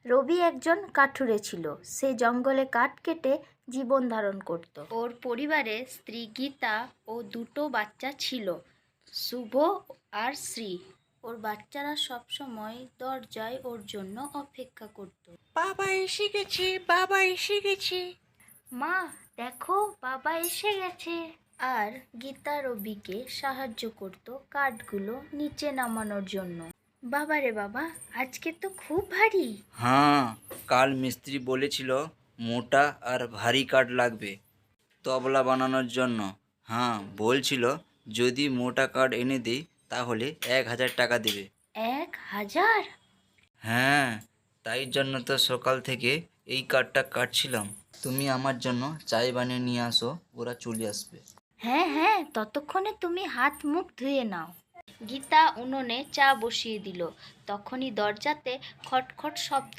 রবি একজন কাঠুরে ছিল। সে জঙ্গলে কাঠ কেটে জীবন ধারণ করত। ওর পরিবারে স্ত্রী গীতা ও দুটো বাচ্চা ছিল, শুভ আর শ্রী। ওর বাচ্চারা সবসময় দরজায় ওর জন্য অপেক্ষা করত। বাবা এসে গেছে, বাবা এসে গেছে। মা দেখো, বাবা এসে গেছে। আর গীতা রবিকে সাহায্য করত কাঠগুলো নিচে নামানোর জন্য। বাবারে বাবা, আজকে তো খুব ভারী। হ্যাঁ, কাল মিস্ত্রি বলেছিল মোটা আর ভারী কাঠ লাগবে তবলা বানানোর জন্য। হ্যাঁ, বলছিল যদি মোটা কাঠ এনে দিই তাহলে 1,000 টাকা দেবে। 1,000? হ্যাঁ, তাই জন্য তো সকাল থেকে এই কাঠটা কাটছিলাম। তুমি আমার জন্য চাই বানিয়ে নিয়ে আসো, ওরা চলে আসবে। হ্যাঁ হ্যাঁ, ততক্ষণে তুমি হাত মুখ ধুয়ে নাও। গীতা উনুনে চা বসিয়ে দিল। তখনই দরজাতে খটখট শব্দ